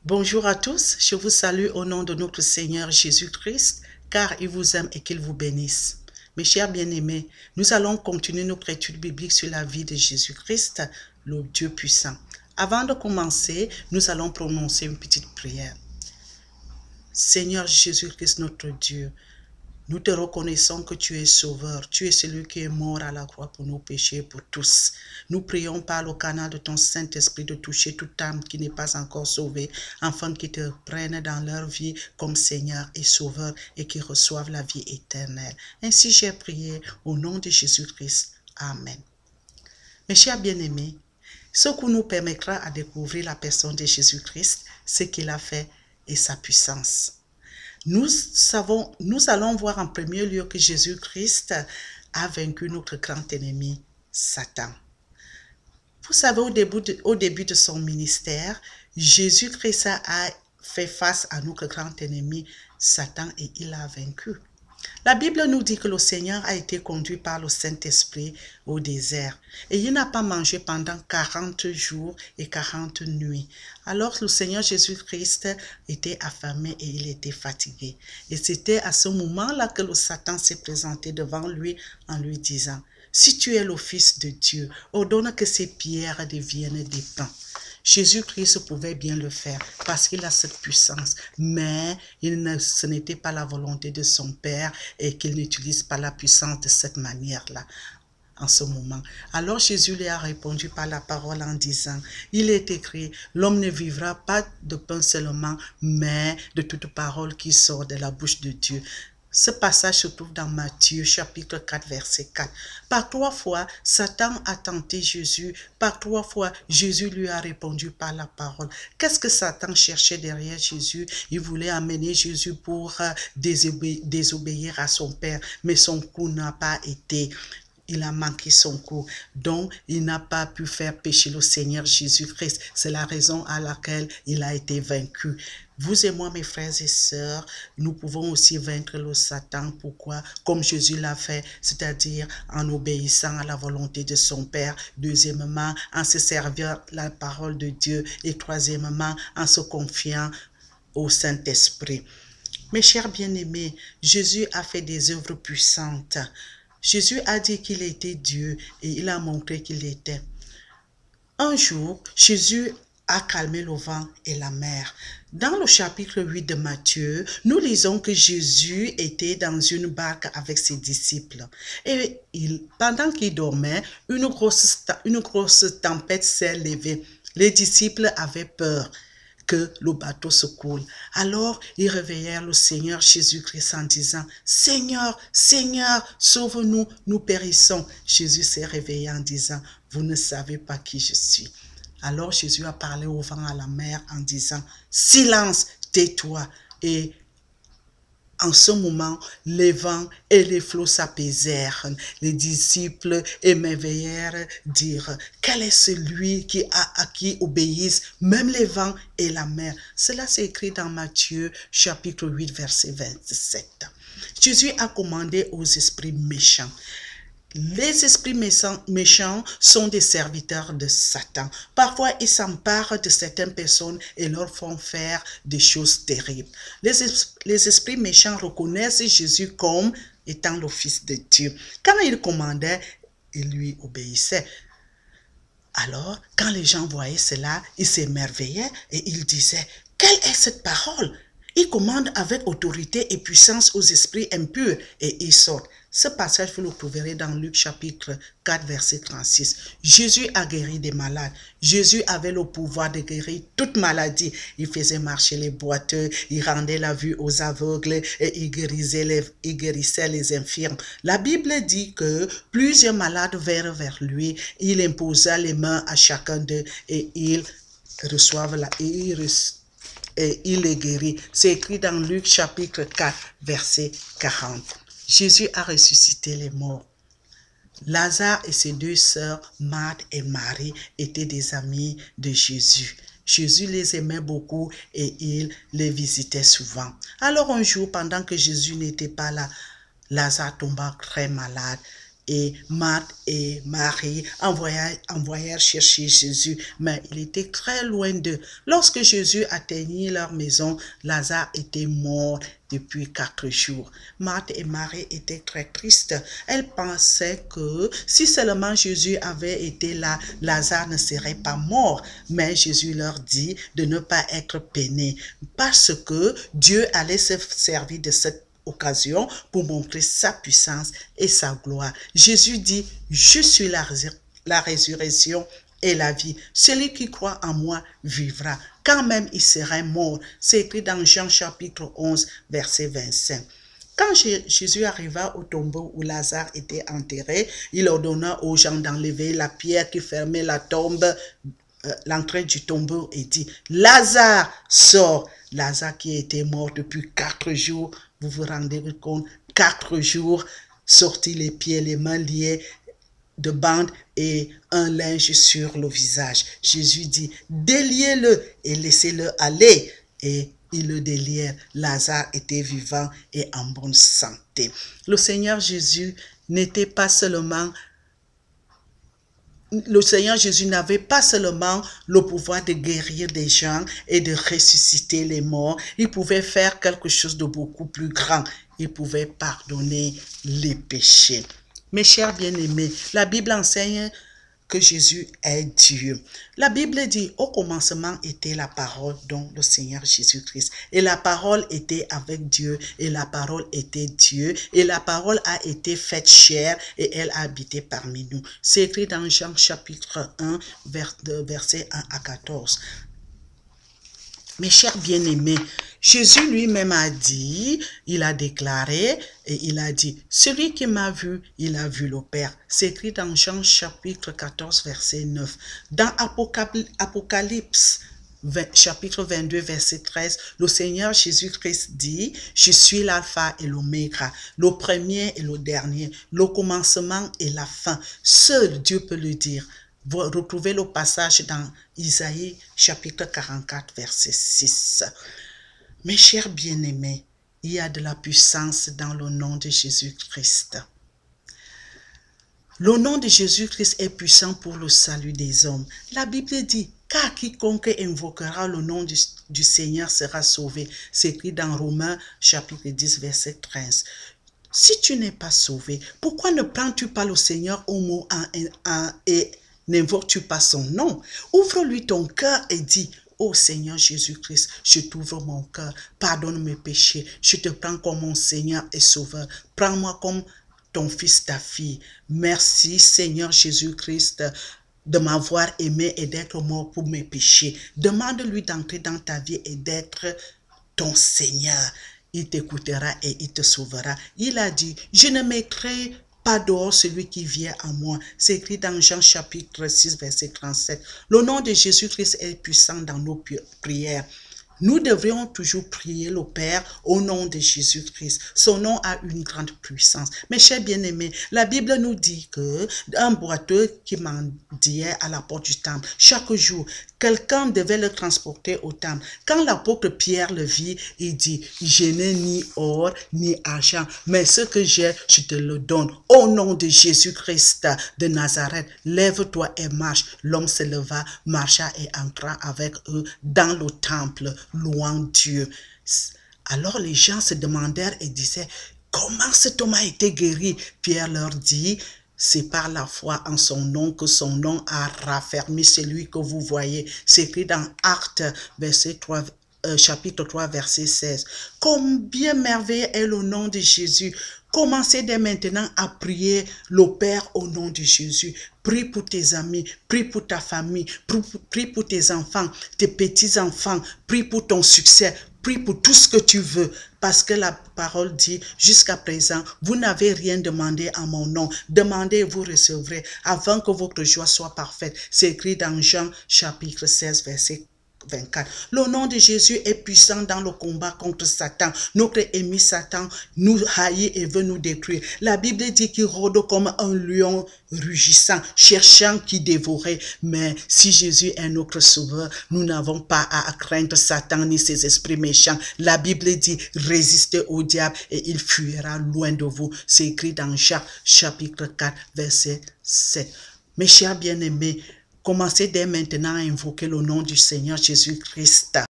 Bonjour à tous, je vous salue au nom de notre Seigneur Jésus-Christ, car il vous aime et qu'il vous bénisse. Mes chers bien-aimés, nous allons continuer notre étude biblique sur la vie de Jésus-Christ, le Dieu puissant. Avant de commencer, nous allons prononcer une petite prière. Seigneur Jésus-Christ, notre Dieu, nous te reconnaissons que tu es sauveur, tu es celui qui est mort à la croix pour nos péchés, pour tous. Nous prions par le canal de ton Saint-Esprit de toucher toute âme qui n'est pas encore sauvée, afin qu'ils te prennent dans leur vie comme Seigneur et Sauveur et qu'ils reçoivent la vie éternelle. Ainsi j'ai prié au nom de Jésus-Christ. Amen. Mes chers bien-aimés, ce qui nous permettra de découvrir la personne de Jésus-Christ, ce qu'il a fait et sa puissance. Nous allons voir en premier lieu que Jésus-Christ a vaincu notre grand ennemi, Satan. Vous savez, au début de son ministère, Jésus-Christ a fait face à notre grand ennemi, Satan, et il l'a vaincu. La Bible nous dit que le Seigneur a été conduit par le Saint-Esprit au désert et il n'a pas mangé pendant 40 jours et 40 nuits. Alors le Seigneur Jésus-Christ était affamé et il était fatigué. Et c'était à ce moment-là que le Satan s'est présenté devant lui en lui disant « Si tu es le Fils de Dieu, ordonne que ces pierres deviennent des pains. » Jésus-Christ pouvait bien le faire parce qu'il a cette puissance, mais ce n'était pas la volonté de son Père et qu'il n'utilise pas la puissance de cette manière-là en ce moment. Alors Jésus lui a répondu par la parole en disant, il est écrit, l'homme ne vivra pas de pain seulement, mais de toute parole qui sort de la bouche de Dieu. Ce passage se trouve dans Matthieu chapitre 4 verset 4. Par 3 fois, Satan a tenté Jésus. Par 3 fois, Jésus lui a répondu par la parole. Qu'est-ce que Satan cherchait derrière Jésus? Il voulait amener Jésus pour désobéir à son Père, mais son coup n'a pas été. Il a manqué son coup, donc il n'a pas pu faire pécher le Seigneur Jésus-Christ. C'est la raison à laquelle il a été vaincu. Vous et moi, mes frères et sœurs, nous pouvons aussi vaincre le Satan. Pourquoi? Comme Jésus l'a fait, c'est-à-dire en obéissant à la volonté de son Père. Deuxièmement, en se servant la parole de Dieu. Et troisièmement, en se confiant au Saint-Esprit. Mes chers bien-aimés, Jésus a fait des œuvres puissantes. Jésus a dit qu'il était Dieu et il a montré qu'il était. Un jour, Jésus a calmé le vent et la mer. Dans le chapitre 8 de Matthieu, nous lisons que Jésus était dans une barque avec ses disciples. Et pendant qu'il dormait, une grosse tempête s'est levée. Les disciples avaient peur que le bateau se coule. Alors, ils réveillèrent le Seigneur Jésus-Christ en disant, « Seigneur, Seigneur, sauve-nous, nous périssons. » Jésus s'est réveillé en disant, « Vous ne savez pas qui je suis. » Alors, Jésus a parlé au vent, à la mer en disant, « Silence, tais-toi. » Et en ce moment, les vents et les flots s'apaisèrent. Les disciples émerveillèrent, dirent, « Quel est celui à qui obéissent même les vents et la mer ?» Cela s'est écrit dans Matthieu chapitre 8 verset 27. Jésus a commandé aux esprits méchants. Les esprits méchants sont des serviteurs de Satan. Parfois, ils s'emparent de certaines personnes et leur font faire des choses terribles. Les esprits méchants reconnaissent Jésus comme étant le Fils de Dieu. Quand il commandait, ils lui obéissaient. Alors, quand les gens voyaient cela, ils s'émerveillaient et ils disaient, « Quelle est cette parole ?» Il commande avec autorité et puissance aux esprits impurs et ils sortent. Ce passage, vous le trouverez dans Luc chapitre 4, verset 36. Jésus a guéri des malades. Jésus avait le pouvoir de guérir toute maladie. Il faisait marcher les boiteux, il rendait la vue aux aveugles et il guérissait les infirmes. La Bible dit que plusieurs malades vinrent vers lui. Il imposa les mains à chacun d'eux et ils reçoivent et il les guérit. C'est écrit dans Luc chapitre 4, verset 40. Jésus a ressuscité les morts. Lazare et ses deux sœurs, Marthe et Marie, étaient des amis de Jésus. Jésus les aimait beaucoup et il les visitait souvent. Alors un jour, pendant que Jésus n'était pas là, Lazare tomba très malade. et Marthe et Marie envoyèrent chercher Jésus, mais il était très loin d'eux. Lorsque Jésus atteignit leur maison, Lazare était mort depuis 4 jours. Marthe et Marie étaient très tristes. Elles pensaient que si seulement Jésus avait été là, Lazare ne serait pas mort. Mais Jésus leur dit de ne pas être peinés parce que Dieu allait se servir de cette occasion pour montrer sa puissance et sa gloire. Jésus dit, je suis la résurrection et la vie. Celui qui croit en moi vivra, quand même il serait mort. C'est écrit dans Jean chapitre 11, verset 25. Quand Jésus arriva au tombeau où Lazare était enterré, il ordonna aux gens d'enlever la pierre qui fermait la tombe, l'entrée du tombeau, et dit, Lazare, sors. Lazare qui était mort depuis 4 jours, vous vous rendez compte, 4 jours, sortit les pieds, les mains liés de bandes et un linge sur le visage. Jésus dit, déliez-le et laissez-le aller. Et ils le délièrent. Lazare était vivant et en bonne santé. Le Seigneur Jésus n'était pas seulement le Seigneur Jésus n'avait pas seulement le pouvoir de guérir des gens et de ressusciter les morts. Il pouvait faire quelque chose de beaucoup plus grand. Il pouvait pardonner les péchés. Mes chers bien-aimés, la Bible enseigne que Jésus est Dieu. La Bible dit, au commencement était la parole, donc le Seigneur Jésus-Christ. Et la parole était avec Dieu, et la parole était Dieu, et la parole a été faite chair, et elle a habité parmi nous. C'est écrit dans Jean chapitre 1, versets 1 à 14. Mes chers bien-aimés, Jésus lui-même a dit, il a déclaré et il a dit, celui qui m'a vu, il a vu le Père. C'est écrit dans Jean chapitre 14, verset 9. Dans Apocalypse chapitre 22, verset 13, le Seigneur Jésus-Christ dit, je suis l'alpha et l'oméga, le premier et le dernier, le commencement et la fin. Seul Dieu peut le dire. Vous retrouvez le passage dans Isaïe chapitre 44, verset 6. Mes chers bien-aimés, il y a de la puissance dans le nom de Jésus-Christ. Le nom de Jésus-Christ est puissant pour le salut des hommes. La Bible dit, car quiconque invoquera le nom du Seigneur sera sauvé. C'est écrit dans Romains chapitre 10, verset 13. Si tu n'es pas sauvé, pourquoi ne prends-tu pas le Seigneur au mot et n'invoques-tu pas son nom? Ouvre-lui ton cœur et dis, ô Seigneur Jésus-Christ, je t'ouvre mon cœur, pardonne mes péchés, je te prends comme mon Seigneur et Sauveur. Prends-moi comme ton fils, ta fille. Merci Seigneur Jésus-Christ de m'avoir aimé et d'être mort pour mes péchés. Demande-lui d'entrer dans ta vie et d'être ton Seigneur. Il t'écoutera et il te sauvera. Il a dit, je ne mettrai pas dehors celui qui vient à moi. C'est écrit dans Jean chapitre 6, verset 37. Le nom de Jésus-Christ est puissant dans nos prières. Nous devrions toujours prier le Père au nom de Jésus-Christ. Son nom a une grande puissance. Mes chers bien-aimés, la Bible nous dit que un boiteux qui mendiait à la porte du temple, chaque jour, quelqu'un devait le transporter au temple. Quand l'apôtre Pierre le vit, il dit, je n'ai ni or ni argent, mais ce que j'ai, je te le donne. Au nom de Jésus-Christ de Nazareth, lève-toi et marche. L'homme se leva, marcha et entra avec eux dans le temple, louant Dieu. Alors les gens se demandèrent et disaient, comment cet homme a été guéri? Pierre leur dit, c'est par la foi en son nom que son nom a raffermi celui que vous voyez. C'est écrit dans Actes, chapitre 3, verset 16. Combien merveilleux est le nom de Jésus! Commencez dès maintenant à prier le Père au nom de Jésus. Prie pour tes amis, prie pour ta famille, prie pour tes enfants, tes petits-enfants, prie pour ton succès, prie pour tout ce que tu veux. Parce que la parole dit, jusqu'à présent, vous n'avez rien demandé en mon nom. Demandez et vous recevrez, avant que votre joie soit parfaite. C'est écrit dans Jean chapitre 16, verset 24. Le nom de Jésus est puissant dans le combat contre Satan. Notre ennemi Satan nous haït et veut nous détruire. La Bible dit qu'il rôde comme un lion rugissant, cherchant qui dévorer. Mais si Jésus est notre sauveur, nous n'avons pas à craindre Satan ni ses esprits méchants. La Bible dit, résistez au diable et il fuira loin de vous. C'est écrit dans Jacques chapitre 4, verset 7. Mes chers bien-aimés, commencez dès maintenant à invoquer le nom du Seigneur Jésus-Christ.